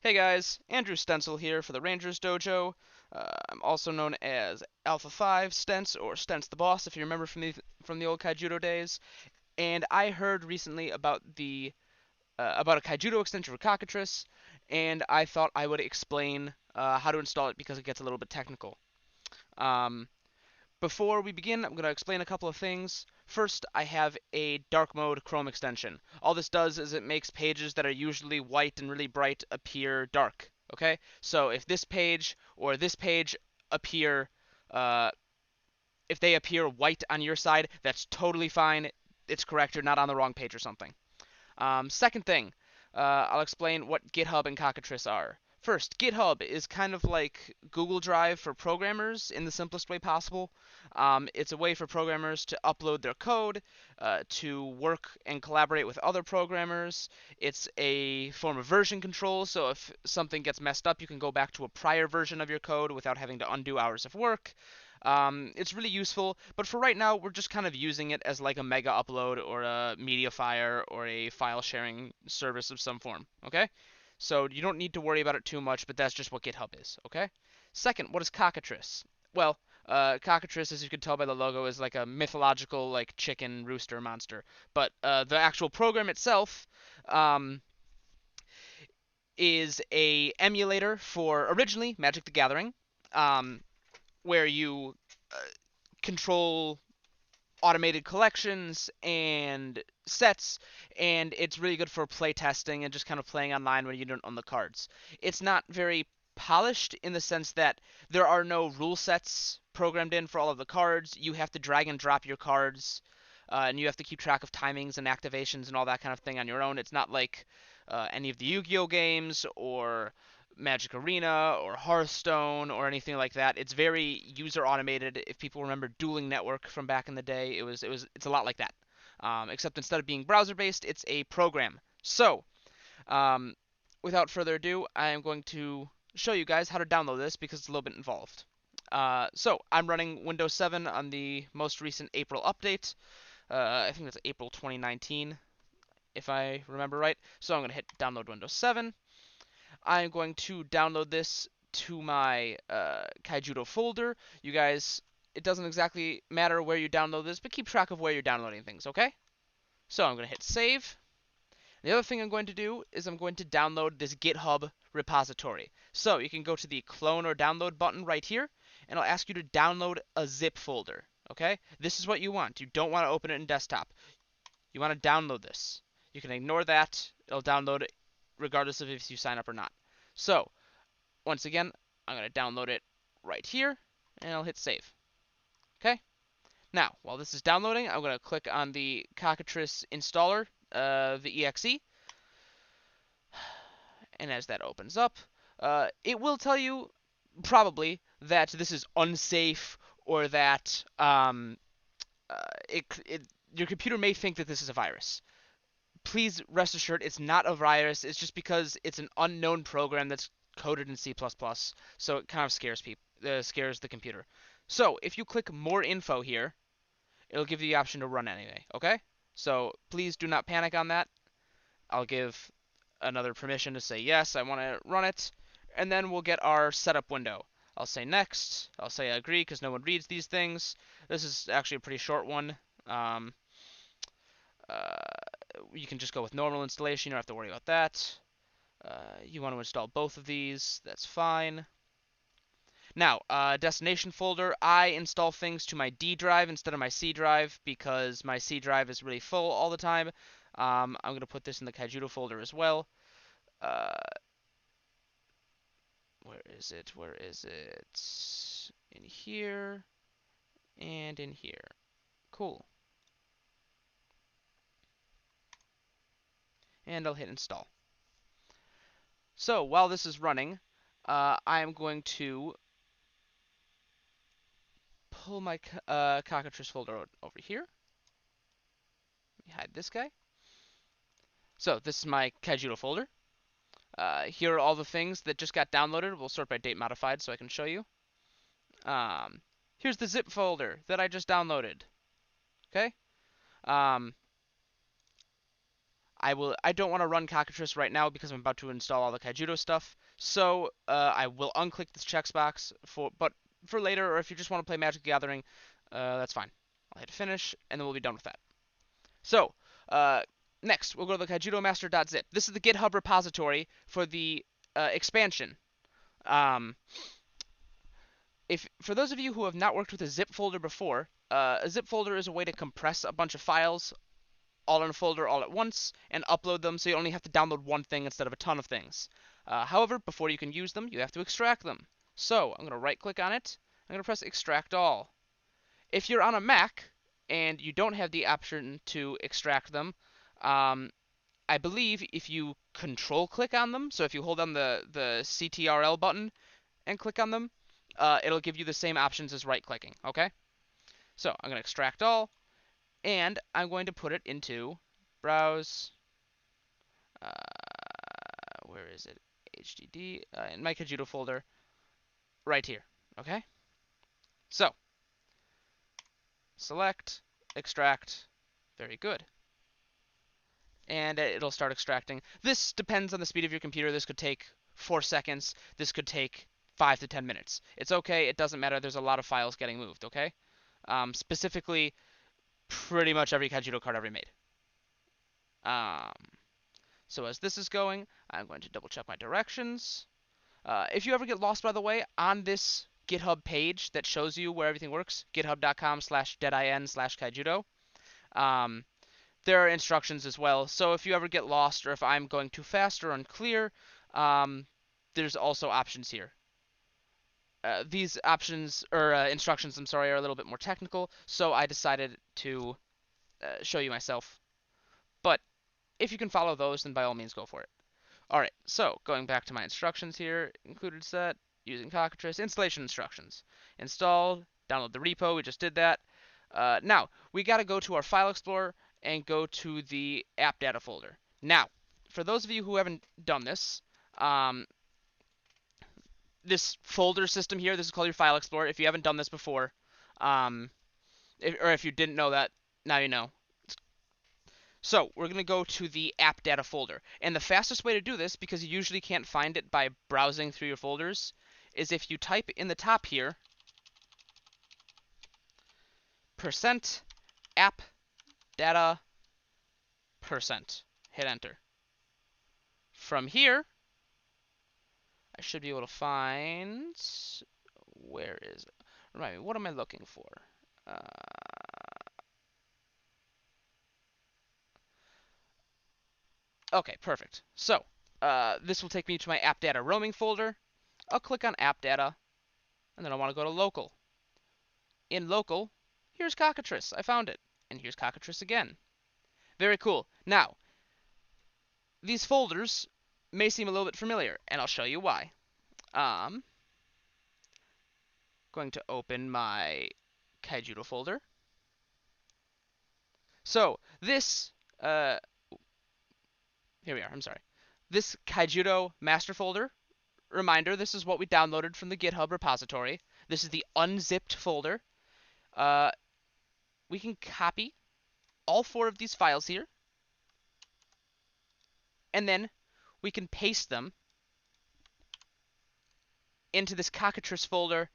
Hey guys, Andrew Stencil here for the Rangers Dojo. I'm also known as Alpha 5 Stents or Stents the Boss if you remember from the old kaijudo days. And I heard recently about a kaijudo extension for Cockatrice, and I thought I would explain how to install it because it gets a little bit technical. Um, Before we begin, I'm going to explain a couple of things. First, I have a dark mode Chrome extension. All this does is it makes pages that are usually white and really bright appear dark. Okay? So if this page or this page appear, uh, if they appear white on your side, that's totally fine. It's correct. You're not on the wrong page or something. Second thing, I'll explain what GitHub and Cockatrice are. First, GitHub is kind of like Google Drive for programmers in the simplest way possible. It's a way for programmers to upload their code, to work and collaborate with other programmers. It's a form of version control, so if something gets messed up, you can go back to a prior version of your code without having to undo hours of work. It's really useful, but for right now, we're just kind of using it as like a mega upload or a MediaFire or a file sharing service of some form, okay? So you don't need to worry about it too much, but that's just what GitHub is, okay? Second, what is Cockatrice? Well, Cockatrice, as you can tell by the logo, is like a mythological like chicken rooster monster. But the actual program itself um, is a emulator for originally Magic the Gathering, um, where you uh, control automated collections and sets, and it's really good for play testing and just kind of playing online when you don't own the cards. It's not very polished in the sense that there are no rule sets programmed in for all of the cards. You have to drag and drop your cards, and you have to keep track of timings and activations and all that kind of thing on your own. It's not like any of the Yu-Gi-Oh games or Magic Arena or Hearthstone or anything like that. It's very user automated. If people remember Dueling Network from back in the day, it's a lot like that. Except instead of being browser based, it's a program. So, um, without further ado, I am going to show you guys how to download this because it's a little bit involved. So I'm running Windows 7 on the most recent April update. I think that's April 2019, if I remember right. So I'm going to hit download Windows 7. I'm going to download this to my kaijudo folder. You guys, it doesn't exactly matter where you download this, but keep track of where you're downloading things, okay? So I'm going to hit save. The other thing I'm going to do is I'm going to download this GitHub repository. So you can go to the clone or download button right here, and I'll ask you to download a zip folder, okay? This is what you want. You don't want to open it in desktop. You want to download this. You can ignore that. It'll download it regardless of if you sign up or not. So once again, I'm going to download it right here, and I'll hit save. Okay? Now, while this is downloading, I'm going to click on the Cockatrice installer, the exe, and as that opens up, it will tell you probably that this is unsafe or that uh, your computer may think that this is a virus. Please rest assured it's not a virus. It's just because it's an unknown program that's coded in C++, so it kind of scares the computer. So if you click more info here, it'll give you the option to run anyway, okay? So please do not panic on that. I'll give another permission to say yes, I want to run it, and then we'll get our setup window. I'll say next. I'll say I agree because no one reads these things. This is actually a pretty short one. Um, uh, you can just go with normal installation. You don't have to worry about that. You want to install both of these. That's fine. Now, destination folder. I install things to my D drive instead of my C drive because my C drive is really full all the time. I'm going to put this in the kaijudo folder as well. Uh, where is it? Where is it? In here and in here. Cool. And I'll hit install. So while this is running, I am going to pull my Cockatrice folder over here. Let me hide this guy. So this is my kaijudo folder. Here are all the things that just got downloaded. We'll sort by date modified so I can show you. Here's the zip folder that I just downloaded. Okay. Um, I don't want to run Cockatrice right now because I'm about to install all the kaijudo stuff. So I will unclick this checkbox but for later, or if you just want to play Magic the Gathering, that's fine. I'll hit finish, and then we'll be done with that. So uh, next, we'll go to the kaijudomaster.zip. This is the GitHub repository for the expansion. Um, if for those of you who have not worked with a zip folder before, a zip folder is a way to compress a bunch of files all in a folder all at once and upload them so you only have to download one thing instead of a ton of things. However, before you can use them, you have to extract them. So I'm going to right click on it. I'm going to press extract all. If you're on a Mac and you don't have the option to extract them, I believe if you control click on them, so if you hold on the CTRL button and click on them, it'll give you the same options as right clicking, okay? So I'm going to extract all, and I'm going to put it into browse, where is it? HDD, in my kaijudo folder, right here, okay? So, select, extract, very good. And it'll start extracting. This depends on the speed of your computer. This could take 4 seconds. This could take 5 to 10 minutes. It's okay. It doesn't matter. There's a lot of files getting moved, okay? Specifically, pretty much every kaijudo card ever made. Um, so as this is going, I'm going to double check my directions. If you ever get lost, by the way, on this GitHub page that shows you where everything works, github.com/deadin/kaijudo, there are instructions as well. So if you ever get lost or if I'm going too fast or unclear, there's also options here. These options, or instructions, I'm sorry, are a little bit more technical, so I decided to show you myself. But if you can follow those, then by all means go for it. Alright, so going back to my instructions here, included set, using Cockatrice, installation instructions. Installed, download the repo, we just did that. Now, we got to go to our file explorer and go to the app data folder. Now, for those of you who haven't done this, this folder system here, this is called your file explorer. If you haven't done this before, or if you didn't know that, now you know. So we're going to go to the app data folder. And the fastest way to do this, because you usually can't find it by browsing through your folders, is if you type in the top here, %app data %. Hit enter. From here, I should be able to find, where is it? Remind me, what am I looking for? Okay, perfect. So, this will take me to my app data roaming folder. I'll click on app data, and then I want to go to local. In local, here's Cockatrice. I found it. And here's Cockatrice again. Very cool. Now, these folders may seem a little bit familiar, and I'll show you why. Going to open my kaijudo folder. So, this, here we are, I'm sorry. This kaijudo master folder, reminder, this is what we downloaded from the GitHub repository. This is the unzipped folder. We can copy all 4 of these files here, and then we can paste them into this Cockatrice folder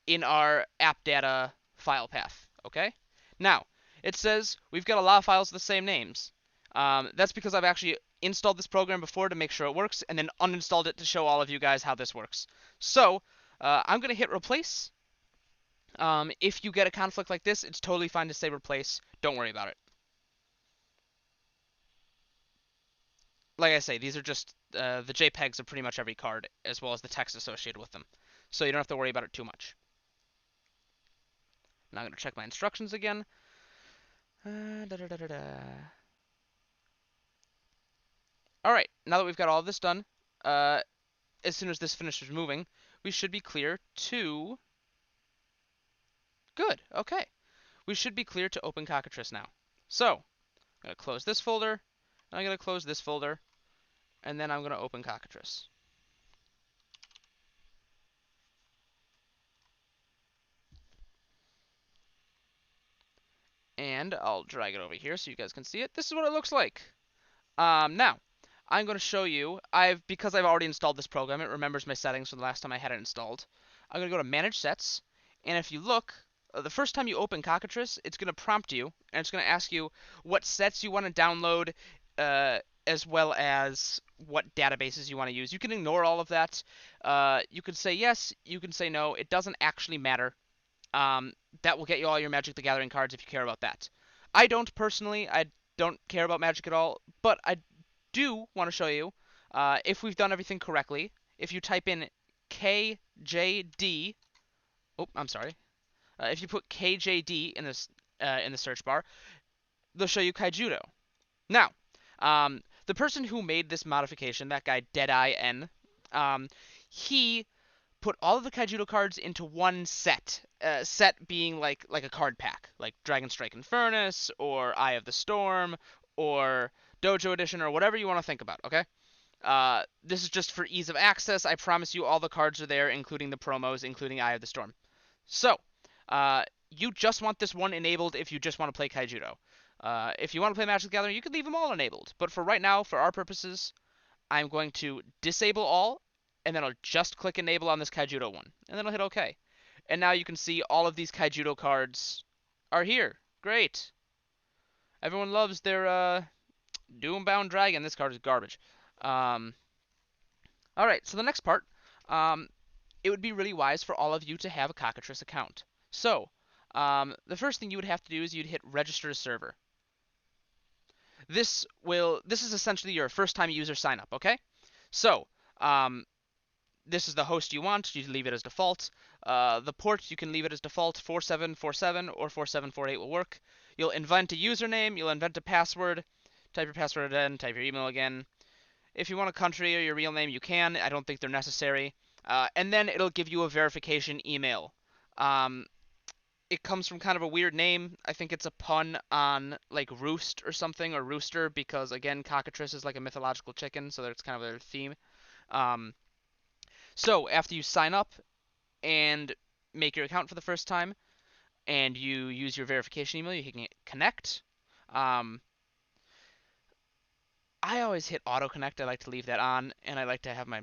in our app data file path, okay? Now, it says we've got a lot of files with the same names. That's because I've actually installed this program before to make sure it works, and then uninstalled it to show all of you guys how this works. So, I'm going to hit replace. If you get a conflict like this, it's totally fine to say replace. Don't worry about it. Like I say, these are just the JPEGs of pretty much every card, as well as the text associated with them. So you don't have to worry about it too much. Now I'm going to check my instructions again. Alright, now that we've got all of this done, as soon as this finishes moving, we should be clear to... Good, okay. We should be clear to open Cockatrice now. So, I'm going to close this folder, and I'm going to close this folder, and then I'm going to open Cockatrice. And I'll drag it over here so you guys can see it. This is what it looks like. Now, I'm going to show you, because I've already installed this program, it remembers my settings from the last time I had it installed. I'm going to go to Manage Sets, and if you look, the first time you open Cockatrice, it's going to prompt you, and it's going to ask you what sets you want to download, as well as what databases you want to use. You can ignore all of that. You can say yes, you can say no. It doesn't actually matter. That will get you all your Magic the Gathering cards if you care about that. I don't personally. I don't care about Magic at all, but I do want to show you if we've done everything correctly. If you type in KJD, oh, I'm sorry. If you put KJD in the search bar, they'll show you kaijudo. Now, the person who made this modification, that guy Deadeye N, he put all of the kaijudo cards into one set. Set being like a card pack, like Dragon Strike and Furnace, or Eye of the Storm, or Dojo Edition, or whatever you want to think about. Okay. This is just for ease of access. I promise you all the cards are there, including the promos, including Eye of the Storm. So, you just want this one enabled if you just want to play kaijudo. If you want to play Magic the Gathering, you can leave them all enabled. But for right now, for our purposes, I'm going to disable all, and then I'll just click enable on this kaijudo one, and then I'll hit OK. And now you can see all of these kaijudo cards are here. Great. Everyone loves their Doombound Dragon. This card is garbage. Alright, so the next part, it would be really wise for all of you to have a Cockatrice account. So, the first thing you would have to do is you'd hit register a server. This is essentially your first time user sign up, okay? So, this is the host you want. You leave it as default. The port, you can leave it as default. 4747 or 4748 will work. You'll invent a username. You'll invent a password. Type your password in. Type your email again. If you want a country or your real name, you can. I don't think they're necessary. And then it'll give you a verification email. It comes from kind of a weird name. I think it's a pun on like roost or something, or rooster, because again, cockatrice is like a mythological chicken, so that's kind of their theme. So after you sign up and make your account for the first time, and you use your verification email, you can connect. I always hit auto connect. I like to leave that on, and I like to have my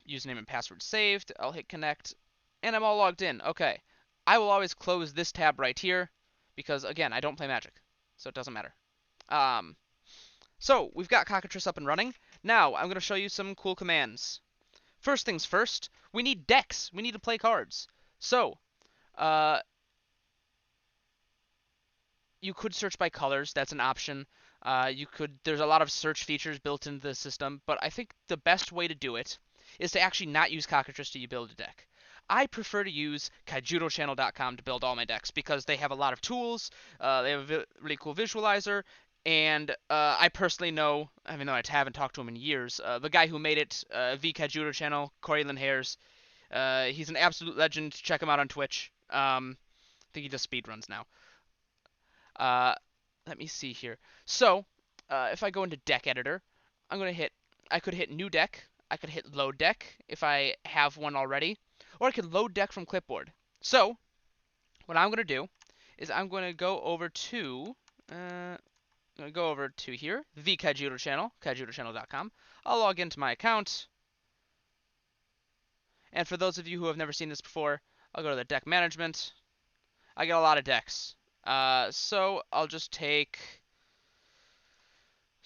username and password saved. I'll hit connect, and I'm all logged in. Okay. I will always close this tab right here because, again, I don't play Magic, so it doesn't matter. So we've got Cockatrice up and running. Now I'm going to show you some cool commands. First things first, we need decks. We need to play cards. So, you could search by colors. That's an option. There's a lot of search features built into the system, but I think the best way to do it is to actually not use Cockatrice to build a deck. I prefer to use kaijudochannel.com to build all my decks because they have a lot of tools. They have a really cool visualizer, and I personally know, even though I haven't talked to him in years, the guy who made it, V Kaijudo Channel, Corey Hairs. He's an absolute legend. Check him out on Twitch. I think he does speedruns now. Let me see here. So, if I go into deck editor, I could hit new deck. I could hit load deck if I have one already, or I could load deck from clipboard. So, what I'm going to do is I'm going to go over to, here, the Kaijudo channel, kaijudochannel.com. I'll log into my account. And for those of you who have never seen this before, I'll go to the deck management. I got a lot of decks. So I'll just take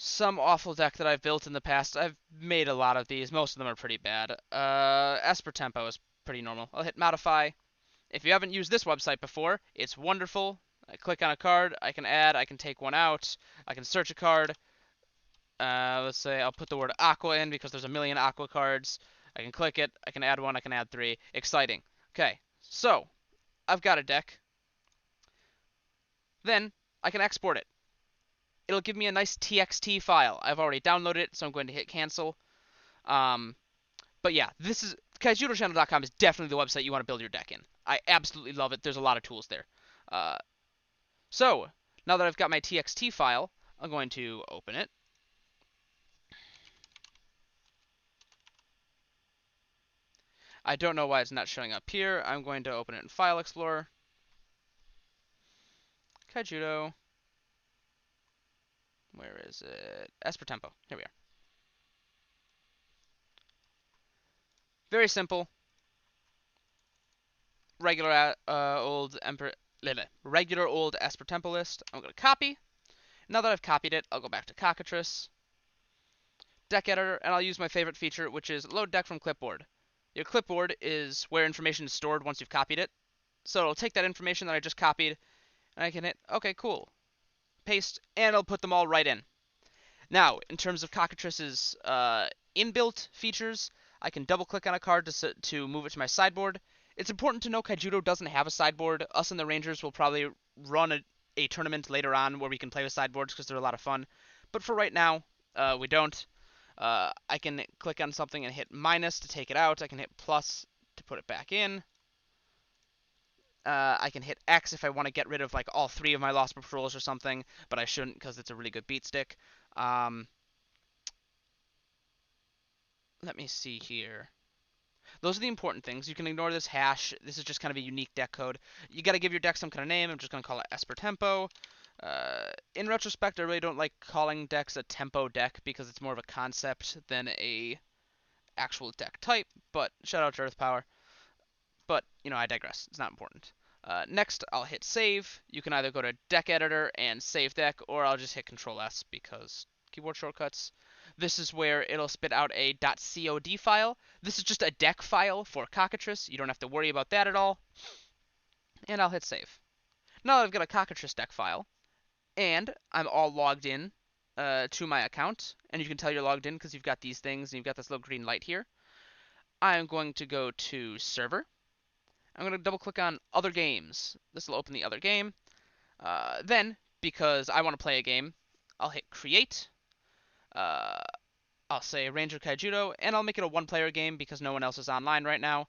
some awful deck that I've built in the past. I've made a lot of these. Most of them are pretty bad. Esper Tempo is pretty normal. I'll hit modify. If you haven't used this website before, it's wonderful. I click on a card, I can add, I can take one out, I can search a card. Let's say I'll put the word Aqua in because there's a million Aqua cards. I can click it, I can add one, I can add three. Exciting. Okay, so I've got a deck. Then I can export it. It'll give me a nice TXT file. I've already downloaded it, so I'm going to hit cancel. But yeah, kaijudochannel.com is definitely the website you want to build your deck in. I absolutely love it. There's a lot of tools there. So, now that I've got my TXT file, I'm going to open it. I don't know why it's not showing up here. I'm going to open it in File Explorer. Kaijudo. Where is it? Esper Tempo. Here we are. Very simple. Regular regular old Esper Tempo list. I'm going to copy. Now that I've copied it, I'll go back to Cockatrice, deck editor, and I'll use my favorite feature, which is load deck from clipboard. Your clipboard is where information is stored once you've copied it. So it'll take that information that I just copied, and I can hit, okay, cool, paste, and it'll put them all right in. Now, in terms of Cockatrice's inbuilt features, I can double-click on a card to move it to my sideboard. It's important to know kaijudo doesn't have a sideboard. Us and the Rangers will probably run a tournament later on where we can play with sideboards because they're a lot of fun. But for right now, we don't. I can click on something and hit minus to take it out. I can hit plus to put it back in. I can hit X if I want to get rid of like all 3 of my Lost Patrols or something, but I shouldn't because it's a really good beat stick. Let me see here. Those are the important things. You can ignore this hash. This is just kind of a unique deck code. You got to give your deck some kind of name. I'm just going to call it Esper Tempo. In retrospect, I really don't like calling decks a tempo deck because it's more of a concept than a actual deck type, but shout out to Earth Power. But, I digress. It's not important. Next, I'll hit save. You can either go to deck editor and save deck, or I'll just hit Control S because keyboard shortcuts. This is where it'll spit out a .cod file. This is just a deck file for Cockatrice. You don't have to worry about that at all. And I'll hit save. Now that I've got a Cockatrice deck file, and I'm all logged in to my account, and you can tell you're logged in because you've got these things and you've got this little green light here. I'm going to go to server. I'm going to double click on other games. This will open the other game. Then, because I want to play a game, I'll hit create. I'll say Ranger Kaijudo, and I'll make it a 1-player game because no one else is online right now.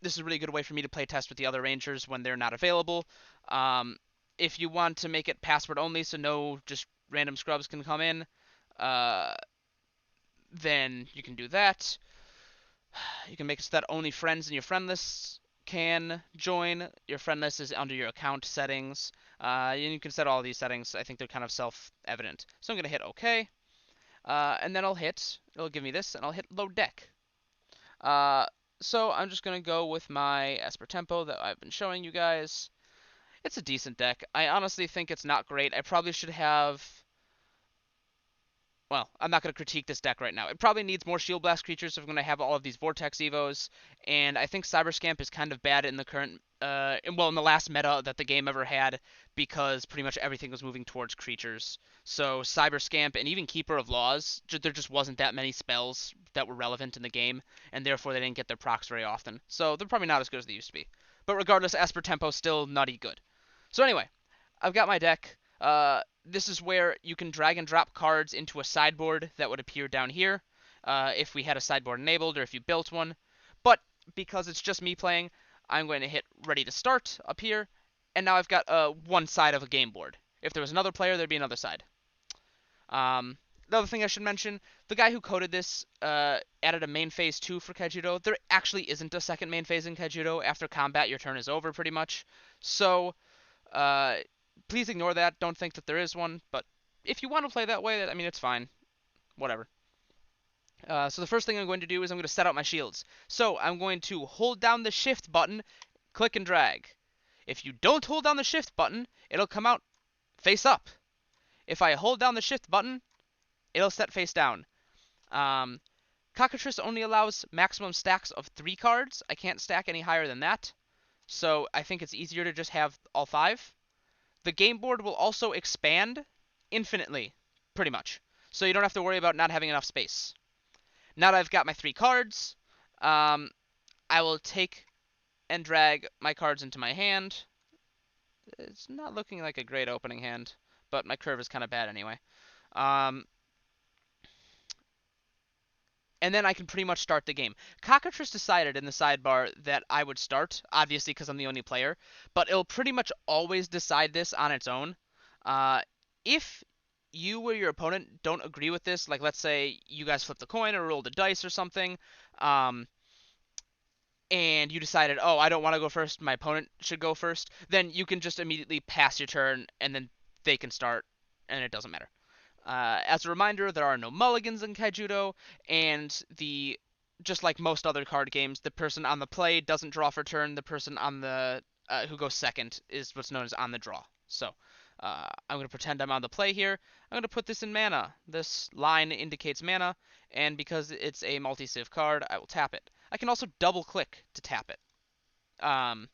This is a really good way for me to play test with the other Rangers when they're not available. If you want to make it password only so no just random scrubs can come in, then you can do that. You can make it so that only friends in your friend lists can join. Your friend list is under your account settings. And you can set all these settings. I think they're kind of self-evident. So I'm going to hit OK. And then it'll give me this, and I'll hit load deck. So I'm just going to go with my Esper Tempo that I've been showing you guys. It's a decent deck. I honestly think it's not great. I probably should have... Well, I'm not going to critique this deck right now. It probably needs more Shield Blast creatures if I'm going to have all of these Vortex Evos, and I think Cyber Scamp is kind of bad in the current, in the last meta that the game ever had, because pretty much everything was moving towards creatures. So Cyber Scamp and even Keeper of Laws, there just wasn't that many spells that were relevant in the game, and therefore they didn't get their procs very often. So they're probably not as good as they used to be. But regardless, Esper Tempo still nutty good. So anyway, I've got my deck. This is where you can drag and drop cards into a sideboard that would appear down here if we had a sideboard enabled or if you built one. But because it's just me playing, I'm going to hit ready to start up here, and now I've got one side of a game board. If there was another player, there'd be another side. Another thing I should mention, the guy who coded this added a main phase 2 for Kaijudo. There actually isn't a second main phase in Kaijudo. After combat, your turn is over pretty much. So... please ignore that. Don't think that there is one. But if you want to play that way, I mean, it's fine. Whatever. So the first thing I'm going to do is I'm going to set out my shields. So I'm going to hold down the shift button, click and drag. If you don't hold down the shift button, it'll come out face up. If I hold down the shift button, it'll set face down. Cockatrice only allows maximum stacks of 3 cards. I can't stack any higher than that. So I think it's easier to just have all 5. The game board will also expand infinitely, pretty much. So you don't have to worry about not having enough space. Now that I've got my 3 cards, I will take and drag my cards into my hand. It's not looking like a great opening hand, but my curve is kind of bad anyway. And then I can pretty much start the game. Cockatrice decided in the sidebar that I would start, obviously because I'm the only player, but it'll pretty much always decide this on its own. If you or your opponent don't agree with this, like let's say you guys flipped a coin or rolled a dice or something, and you decided, oh, I don't want to go first, my opponent should go first, then you can just immediately pass your turn, and then they can start and it doesn't matter. As a reminder, there are no mulligans in kaijudo, and just like most other card games, the person on the play doesn't draw for turn. The person on the who goes second is what's known as on the draw. So I'm going to pretend I'm on the play here. I'm going to put this in mana. This line indicates mana, and because it's a multi-civ card, I will tap it. I can also double-click to tap it. I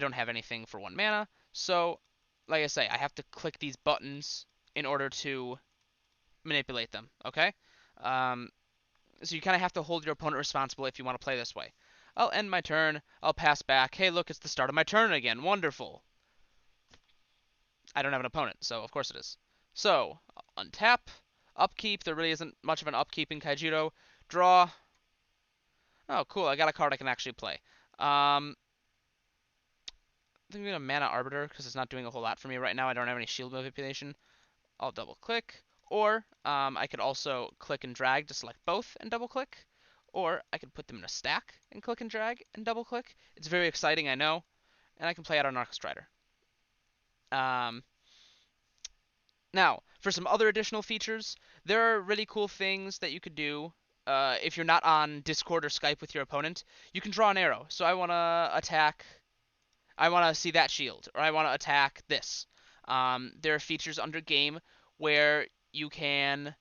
don't have anything for 1 mana, so like I say, I have to click these buttons in order to manipulate them, okay? Um, so you kind of have to hold your opponent responsible if you want to play this way. I'll end my turn. I'll pass back. Hey, look, it's the start of my turn again. Wonderful. I don't have an opponent, so of course it is. So, untap, upkeep. There really isn't much of an upkeep in kaijudo. Draw. Oh, cool. I got a card I can actually play. I think I'm going to Mana Arbiter because it's not doing a whole lot for me right now. I don't have any shield manipulation. I'll double click. Or I could also click and drag to select both and double click. Or I could put them in a stack and click and drag and double click. It's very exciting, I know. And I can play out on Strider. Now, for some other additional features, there are really cool things that you could do. If you're not on Discord or Skype with your opponent, you can draw an arrow. So I want to attack. I want to see that shield, or I want to attack this. There are features under game where you can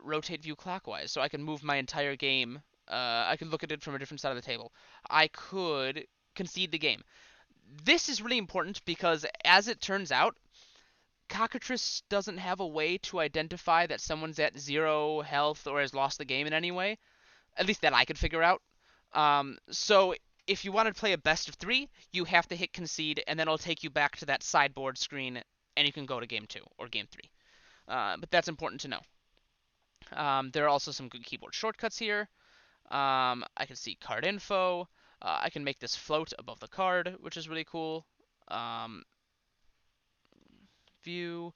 rotate view clockwise, so I can move my entire game. I can look at it from a different side of the table. I could concede the game. This is really important because, as it turns out, Cockatrice doesn't have a way to identify that someone's at 0 health or has lost the game in any way. At least that I could figure out. So if you want to play a best of 3, you have to hit concede, and then it'll take you back to that sideboard screen, and you can go to game 2 or game 3. But that's important to know. There are also some good keyboard shortcuts here. I can see card info. I can make this float above the card, which is really cool. View,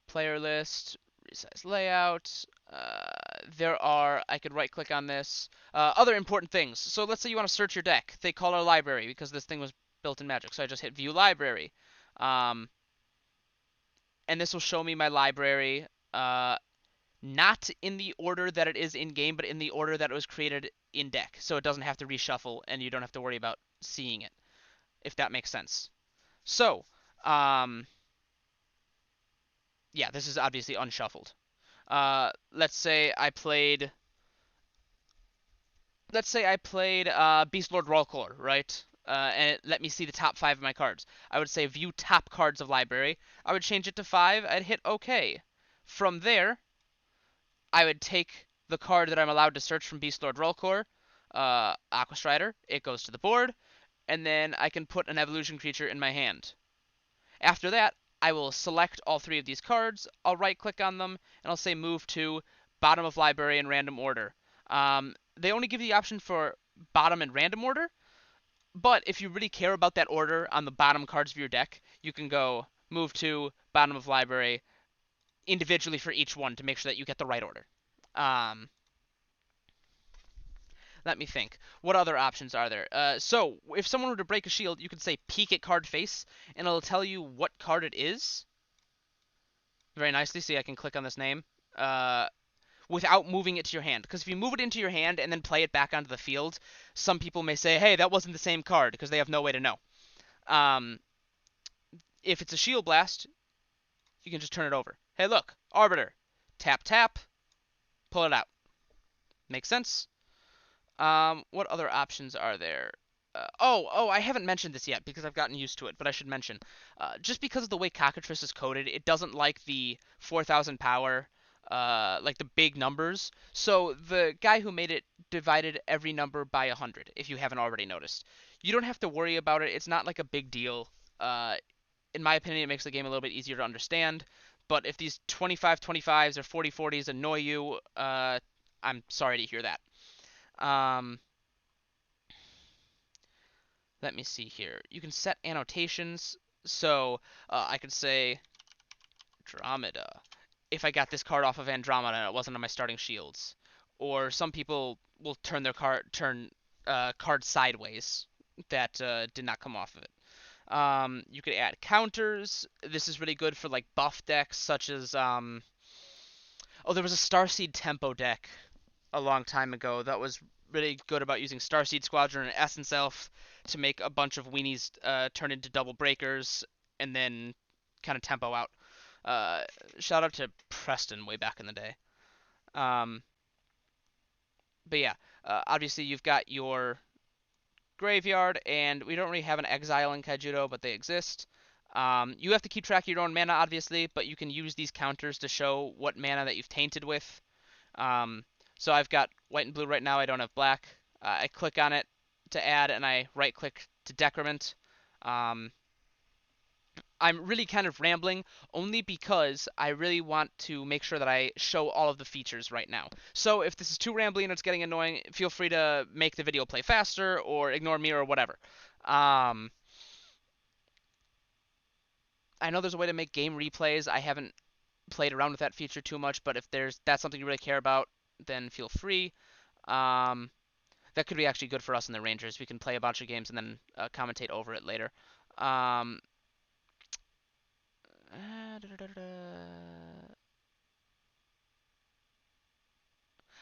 player list, resize layout. I could right click on this. Other important things. So let's say you want to search your deck. They call our library because this thing was built in Magic. So I just hit view library. And this will show me my library. Not in the order that it is in game, but in the order that it was created in deck. So it doesn't have to reshuffle and you don't have to worry about seeing it, if that makes sense. So, yeah, this is obviously unshuffled. Let's say I played Beast Lord Rollcore, right? And it let me see the top 5 of my cards. I would say view top cards of library. I would change it to 5. I'd hit OK. From there, I would take the card that I'm allowed to search from Beast Lord Rollcore, Aqua Strider. It goes to the board, and then I can put an evolution creature in my hand. After that, I will select all 3 of these cards. I'll right-click on them, and I'll say move to bottom of library in random order. They only give you the option for bottom and random order, but if you really care about that order on the bottom cards of your deck, you can go move to bottom of library individually for each one to make sure that you get the right order. Let me think. What other options are there? So, if someone were to break a shield, you could say peek at card face, and it'll tell you what card it is. Very nicely. See, I can click on this name without moving it to your hand. Because if you move it into your hand and then play it back onto the field, some people may say, hey, that wasn't the same card, because they have no way to know. If it's a shield blast, you can just turn it over. Hey, look, Arbiter. Tap, tap. Pull it out. Make sense? What other options are there? I haven't mentioned this yet because I've gotten used to it, but I should mention. Just because of the way Cockatrice is coded, it doesn't like the 4,000 power, like the big numbers. So the guy who made it divided every number by 100, if you haven't already noticed. You don't have to worry about it. It's not like a big deal. In my opinion, it makes the game a little bit easier to understand. But if these 25-25s or 40-40s annoy you, I'm sorry to hear that. Let me see here. You can set annotations. So I could say Andromeda if I got this card off of Andromeda and it wasn't on my starting shields. Or some people will turn their card sideways that did not come off of it. You could add counters. This is really good for like buff decks such as oh, there was a Starseed Tempo deck a long time ago that was really good about using Starseed Squadron and Essence Elf to make a bunch of weenies turn into double breakers and then kind of tempo out. Uh, Shout out to Preston way back in the day. Um, but yeah, obviously you've got your graveyard, and we don't really have an exile in Kaijudo, but they exist. You have to keep track of your own mana, obviously, but you can use these counters to show what mana that you've tainted with. Um, so I've got white and blue right now. I don't have black. I click on it to add, and I right-click to decrement. Um, I'm really kind of rambling only because I really want to make sure that I show all of the features right now. So if this is too rambling and it's getting annoying, feel free to make the video play faster or ignore me or whatever. Um, I know there's a way to make game replays. I haven't played around with that feature too much, but if that's something you really care about, then feel free. Um, that could be actually good for us in the Rangers. We can play a bunch of games and then commentate over it later. Um,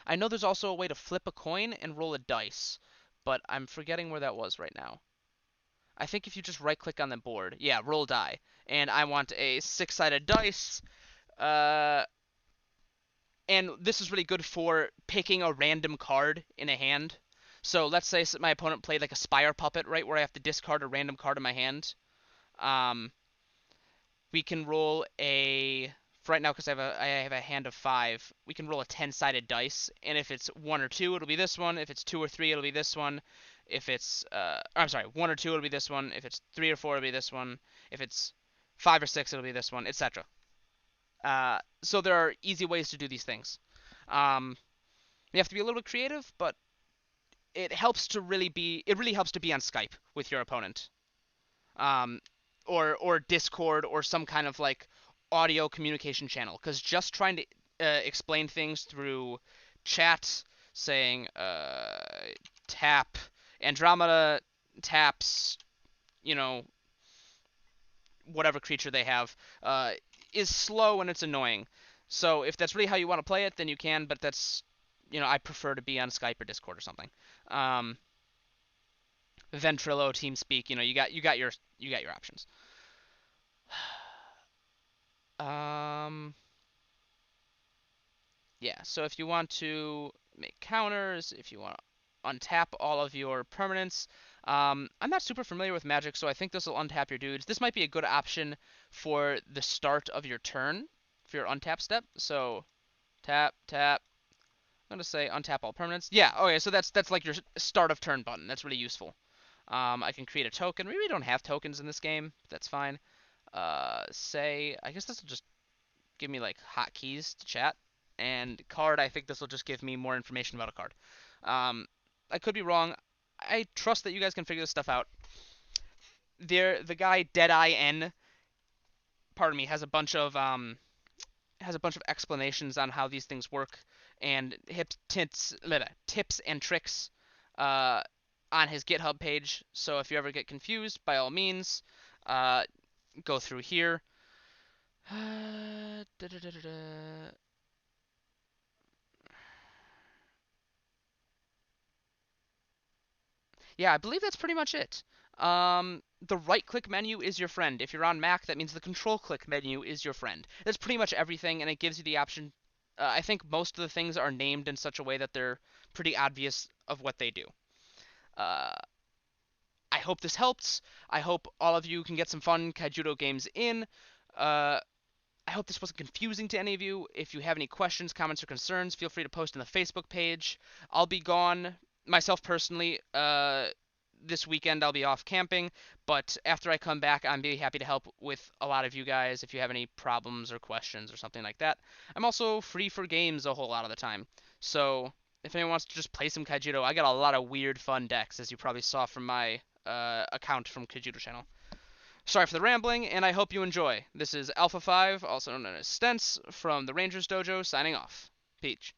I know there's also a way to flip a coin and roll a dice, but I'm forgetting where that was right now. I think if you just right click on the board, yeah, roll die, and I want a six-sided dice, uh, and this is really good for picking a random card in a hand. So let's say my opponent played like a Spire Puppet, right, where I have to discard a random card in my hand. Um, we can roll a for right now because I have a hand of 5. We can roll a 10-sided dice, and if it's 1 or 2, it'll be this one. If it's 2 or 3, it'll be this one. If it's I'm sorry, 1 or 2, it'll be this one. If it's 3 or 4, it'll be this one. If it's 5 or 6, it'll be this one, etc. So there are easy ways to do these things. You have to be a little bit creative, but it really helps to be on Skype with your opponent. Um, or Discord or some kind of like audio communication channel, because just trying to explain things through chat, saying tap Andromeda taps, you know, whatever creature they have, is slow and it's annoying. So if that's really how you want to play it, then you can, but that's, I prefer to be on Skype or Discord or something. Um, Ventrilo, TeamSpeak, you got your options. Um, yeah, so if you want to make counters, if you want to untap all of your permanents, I'm not super familiar with Magic, so I think this will untap your dudes. This might be a good option for the start of your turn, for your untap step. So tap, tap. I'm gonna say untap all permanents. Yeah, okay, so that's like your start of turn button. That's really useful. I can create a token. We really don't have tokens in this game, but that's fine. I guess this will just give me like hotkeys to chat. And card, I think this will just give me more information about a card. I could be wrong. I trust that you guys can figure this stuff out. The guy Deadeye N, pardon me, has a bunch of explanations on how these things work and tips and tricks on his GitHub page. So if you ever get confused, by all means, go through here. Yeah, I believe that's pretty much it. The right-click menu is your friend. If you're on Mac, that means the control-click menu is your friend. That's pretty much everything, and it gives you the option. I think most of the things are named in such a way that they're pretty obvious of what they do. Uh, I hope this helps. I hope all of you can get some fun Kaijudo games in. Uh, I hope this wasn't confusing to any of you. If you have any questions, comments, or concerns, feel free to post in the Facebook page. I'll be gone, myself personally. This weekend I'll be off camping, but after I come back, I'm be happy to help with a lot of you guys if you have any problems or questions or something like that. I'm also free for games a whole lot of the time, so if anyone wants to just play some Kaijudo, I got a lot of weird fun decks, as you probably saw from my account from Kaijudo channel. Sorry for the rambling, and I hope you enjoy. This is Alpha 5, also known as Stents, from the Rangers Dojo, signing off. Peach.